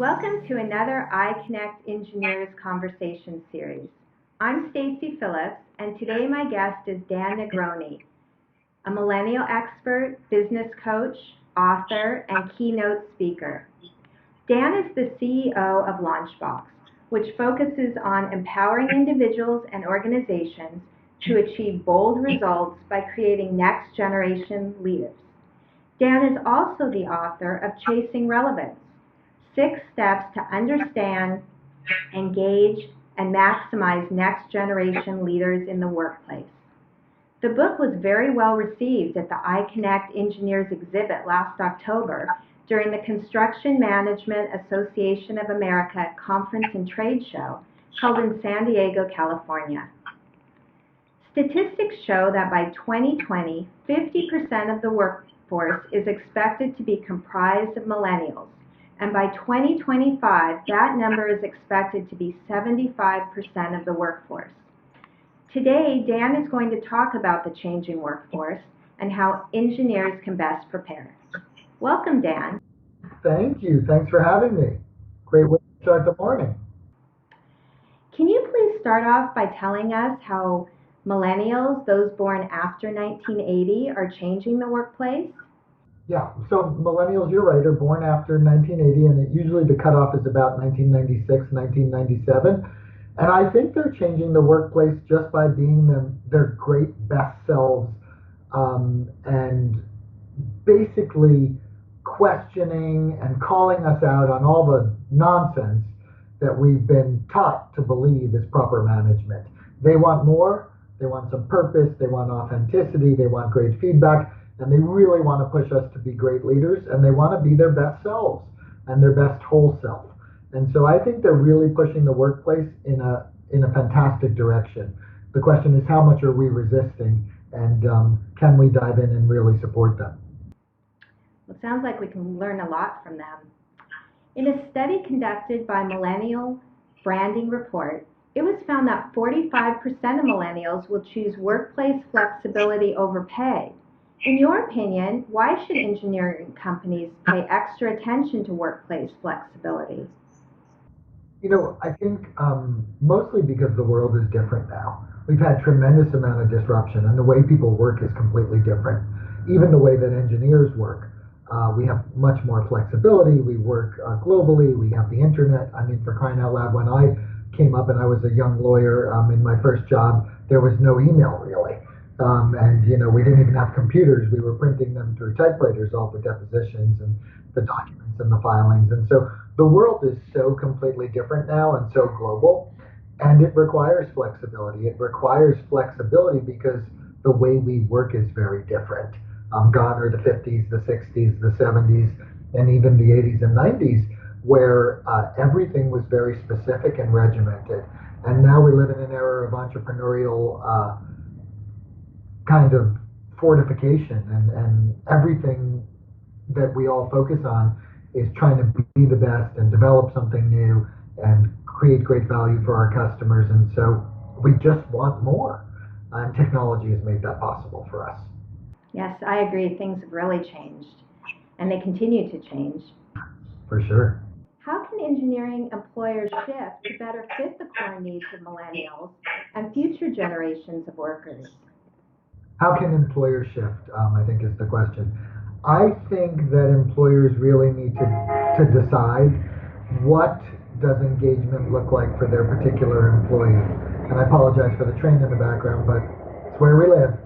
Welcome to another iConnectEngineers conversation series. I'm Stacy Phillips, and today my guest is Dan Negroni, a millennial expert, business coach, author, and keynote speaker. Dan is the CEO of Launchbox, which focuses on empowering individuals and organizations to achieve bold results by creating next-generation leaders. Dan is also the author of Chasing Relevance: 6 Steps to Understand, Engage, and Maximize Next-Generation Leaders in the Workplace. The book was very well received at the iConnectEngineers exhibit last October during the Construction Management Association of America Conference and Trade Show held in San Diego, California. Statistics show that by 2020, 50% of the workforce is expected to be comprised of millennials, and by 2025, that number is expected to be 75% of the workforce. Today, Dan is going to talk about the changing workforce and how engineers can best prepare. Welcome, Dan. Thank you. Thanks for having me. Great way to start the morning. Can you please start off by telling us how millennials, those born after 1980, are changing the workplace? Yeah, so millennials, you're right, are born after 1980, and usually the cutoff is about 1996, 1997. And I think they're changing the workplace just by being their great best selves, and basically questioning and calling us out on all the nonsense that we've been taught to believe is proper management. They want more, they want some purpose, they want authenticity, they want great feedback, and they really want to push us to be great leaders, and they want to be their best selves and their best whole self. And so I think they're really pushing the workplace in a fantastic direction. The question is, how much are we resisting, and can we dive in and really support them? Well, it sounds like we can learn a lot from them. In a study conducted by Millennial Branding Report, it was found that 45% of millennials will choose workplace flexibility over pay. In your opinion, why should engineering companies pay extra attention to workplace flexibility? I think mostly because the world is different now. We've had tremendous amount of disruption, and the way people work is completely different. Even the way that engineers work. We have much more flexibility. We work globally. We have the internet. I mean, for crying out loud, when I came up and I was a young lawyer in my first job, there was no email really. And we didn't even have computers. We were printing them through typewriters, all the depositions and the documents and the filings. And so the world is so completely different now and so global, and it requires flexibility. It requires flexibility because the way we work is very different. Gone are the 50s, the 60s, the 70s, and even the 80s and 90s, where everything was very specific and regimented. And now we live in an era of entrepreneurial kind of fortification, and everything that we all focus on is trying to be the best and develop something new and create great value for our customers. And so we just want more, and technology has made that possible for us. Yes, I agree. Things have really changed, and they continue to change. For sure. How can engineering employers shift to better fit the core needs of millennials and future generations of workers? How can employers shift, I think is the question. I think that employers really need to decide, what does engagement look like for their particular employee. And I apologize for the train in the background, but it's where we live.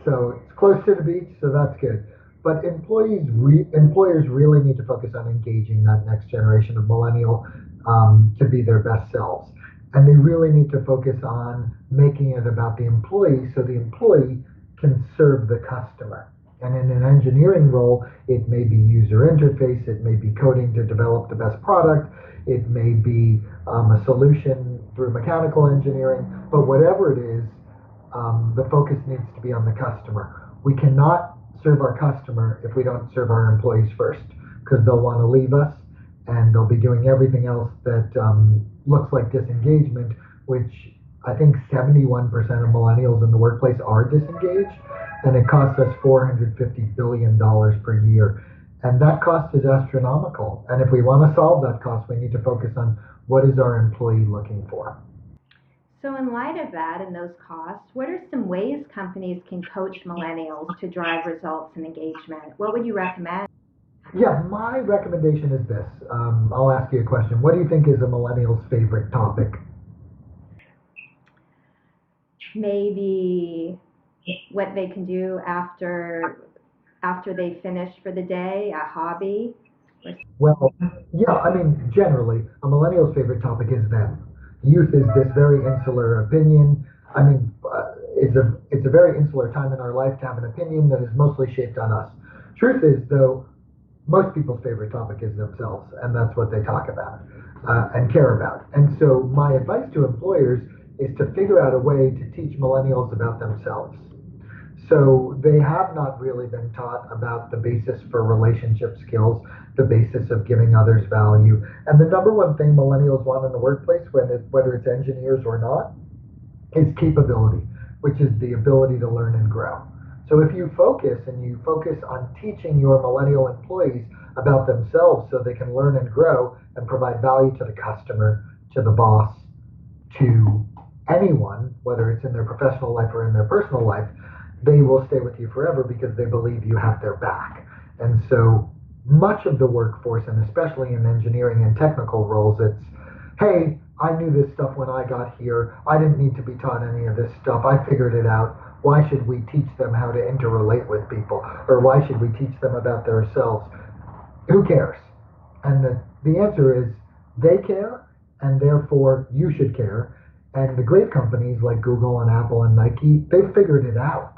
So it's close to the beach, so that's good. But employers really need to focus on engaging that next generation of millennial to be their best selves. And they really need to focus on making it about the employee, so the employee can serve the customer. And in an engineering role, it may be user interface, it may be coding to develop the best product, it may be a solution through mechanical engineering, but whatever it is, the focus needs to be on the customer. We cannot serve our customer if we don't serve our employees first, because they'll want to leave us and they'll be doing everything else that looks like disengagement, which I think 71% of millennials in the workplace are disengaged, and it costs us $450 billion per year. And that cost is astronomical. And if we want to solve that cost, we need to focus on what is our employee looking for. So in light of that and those costs, what are some ways companies can coach millennials to drive results and engagement? What would you recommend? Yeah, my recommendation is this. I'll ask you a question. What do you think is a millennial's favorite topic? Maybe what they can do after they finish for the day, a hobby. Well, yeah, I mean, generally, a millennial's favorite topic is them. Youth is this very insular opinion. I mean, it's a very insular time in our life to have an opinion that is mostly shaped on us. Truth is, though, most people's favorite topic is themselves, and that's what they talk about and care about. And so, my advice to employers is to figure out a way to teach millennials about themselves. So they have not really been taught about the basis for relationship skills, the basis of giving others value. And the number one thing millennials want in the workplace, whether it's engineers or not, is capability, which is the ability to learn and grow. So if you focus on teaching your millennial employees about themselves so they can learn and grow and provide value to the customer, to the boss, to anyone, whether it's in their professional life or in their personal life, they will stay with you forever because they believe you have their back. And so much of the workforce, and especially in engineering and technical roles, it's, hey, I knew this stuff when I got here. I didn't need to be taught any of this stuff. I figured it out. Why should we teach them how to interrelate with people? Or why should we teach them about themselves? Who cares? And the answer is they care, and therefore you should care. And the great companies like Google and Apple and Nike, they figured it out.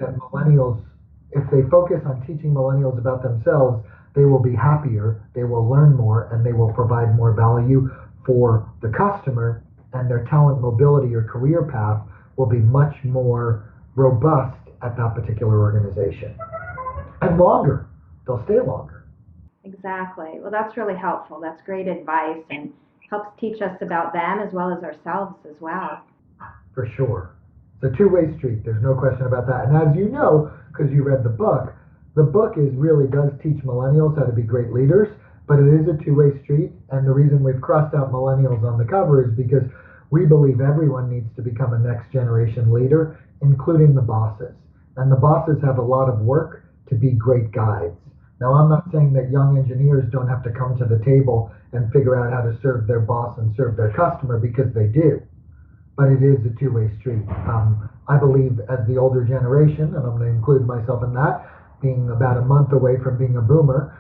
That millennials, if they focus on teaching millennials about themselves, they will be happier, they will learn more, and they will provide more value for the customer, and their talent mobility or career path will be much more robust at that particular organization. And longer. They'll stay longer. Exactly. Well, that's really helpful. That's great advice and helps teach us about them as well as ourselves as well. For sure. It's a two-way street. There's no question about that. And as you know, because you read the book really does teach millennials how to be great leaders, but it is a two-way street. And the reason we've crossed out millennials on the cover is because we believe everyone needs to become a next generation leader, including the bosses. And the bosses have a lot of work to be great guides. Now, I'm not saying that young engineers don't have to come to the table and figure out how to serve their boss and serve their customer, because they do. But it is a two-way street. I believe as the older generation, and I'm going to include myself in that, being about a month away from being a boomer,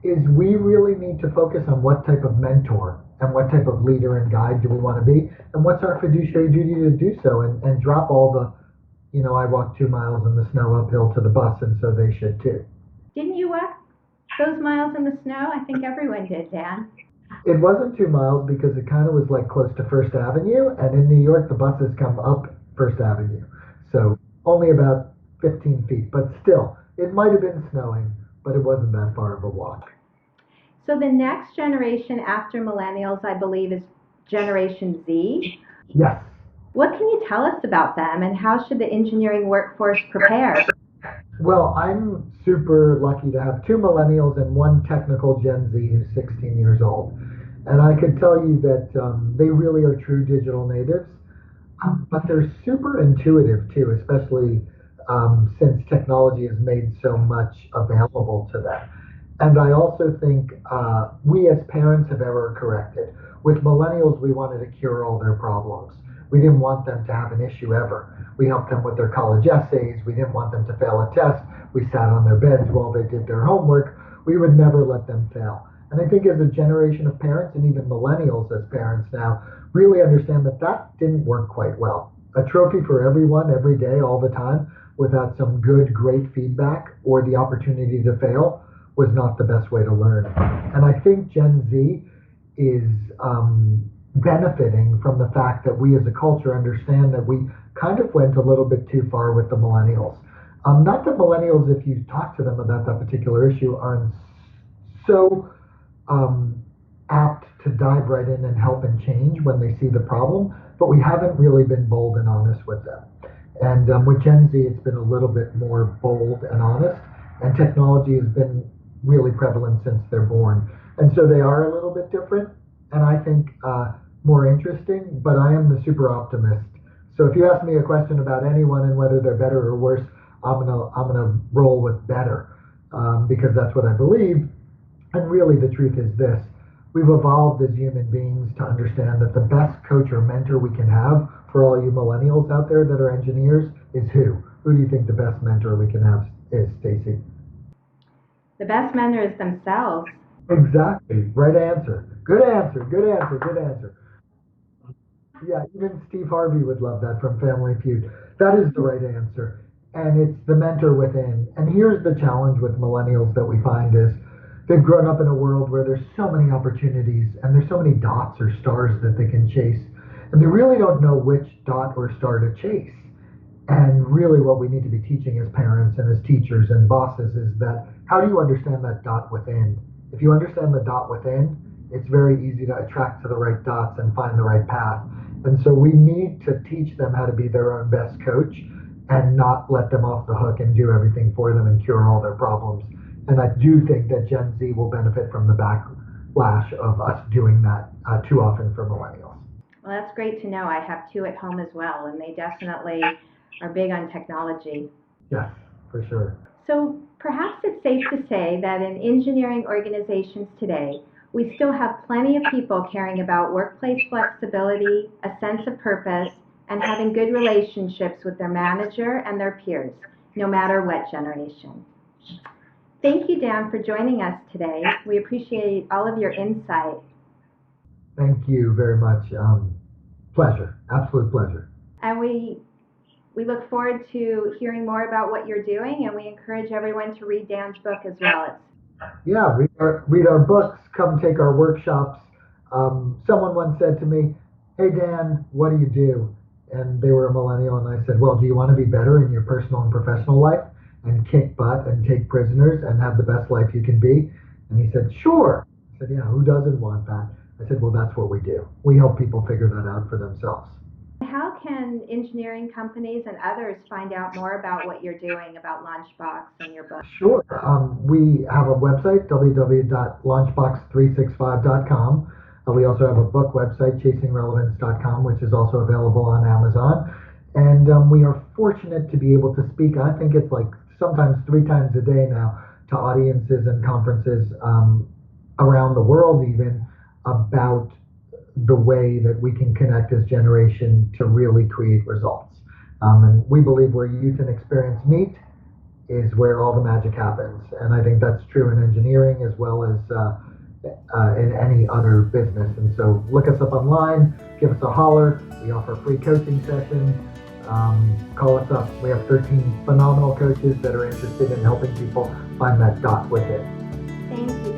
is we really need to focus on what type of mentor and what type of leader and guide do we want to be, and what's our fiduciary duty to do so, and drop all the, I walked 2 miles in the snow uphill to the bus, and so they should too. Didn't you walk those miles in the snow? I think everyone did, Dan. It wasn't 2 miles because it kind of was like close to First Avenue, and in New York the buses come up First Avenue, so only about 15 feet, but still, it might have been snowing, but it wasn't that far of a walk. So the next generation after millennials, I believe, is Generation Z. Yes. What can you tell us about them, and how should the engineering workforce prepare? Well, I'm super lucky to have 2 millennials and 1 technical Gen Z who's 16 years old. And I could tell you that they really are true digital natives, but they're super intuitive too, especially since technology has made so much available to them. And I also think we as parents have error corrected. With millennials, we wanted to cure all their problems. We didn't want them to have an issue ever. We helped them with their college essays. We didn't want them to fail a test. We sat on their beds while they did their homework. We would never let them fail. And I think as a generation of parents, and even millennials as parents now, really understand that that didn't work quite well. A trophy for everyone, every day, all the time, without some good, great feedback or the opportunity to fail was not the best way to learn. And I think Gen Z is benefiting from the fact that we as a culture understand that we kind of went a little bit too far with the millennials. Not that millennials, if you talk to them about that particular issue, aren't so apt to dive right in and help and change when they see the problem, but we haven't really been bold and honest with them. And with Gen Z, it's been a little bit more bold and honest, and technology has been really prevalent since they're born. And so they are a little bit different, and I think more interesting, but I am the super optimist. So if you ask me a question about anyone and whether they're better or worse, I'm gonna roll with better, because that's what I believe. And really, the truth is this: we've evolved as human beings to understand that the best coach or mentor we can have for all you millennials out there that are engineers is who? Who do you think the best mentor we can have is, Stacy? The best mentors themselves. Exactly. Right answer. Good answer. Good answer. Good answer. Yeah, even Steve Harvey would love that from Family Feud. That is the right answer. And it's the mentor within. And here's the challenge with millennials that we find is they've grown up in a world where there's so many opportunities and there's so many dots or stars that they can chase. And they really don't know which dot or star to chase. And really what we need to be teaching as parents and as teachers and bosses is that how do you understand that dot within? If you understand the dot within, it's very easy to attract to the right dots and find the right path. And so we need to teach them how to be their own best coach and not let them off the hook and do everything for them and cure all their problems. And I do think that Gen Z will benefit from the backlash of us doing that too often for millennials. Well, that's great to know. I have two at home as well, and they definitely are big on technology. Yes, for sure. So perhaps it's safe to say that in engineering organizations today, we still have plenty of people caring about workplace flexibility, a sense of purpose, and having good relationships with their manager and their peers, no matter what generation. Thank you, Dan, for joining us today. We appreciate all of your insight. Thank you very much. Pleasure, absolute pleasure. And we look forward to hearing more about what you're doing, and we encourage everyone to read Dan's book as well. Yeah, read our books, come take our workshops. Someone once said to me, "Hey Dan, what do you do?" And they were a millennial, and I said, "Well, do you want to be better in your personal and professional life and kick butt and take prisoners and have the best life you can be?" And he said, "Sure." I said, "Yeah, who doesn't want that?" I said, "Well, that's what we do. We help people figure that out for themselves." How can engineering companies and others find out more about what you're doing about Launchbox and your book? Sure. We have a website, www.launchbox365.com. We also have a book website, chasingrelevance.com, which is also available on Amazon. And we are fortunate to be able to speak, I think it's like sometimes 3 times a day now, to audiences and conferences around the world even about the way that we can connect as generation to really create results. And we believe where youth and experience meet is where all the magic happens. And I think that's true in engineering as well as in any other business. And so look us up online, give us a holler. We offer free coaching sessions. Call us up. We have 13 phenomenal coaches that are interested in helping people find that dot with it. Thank you.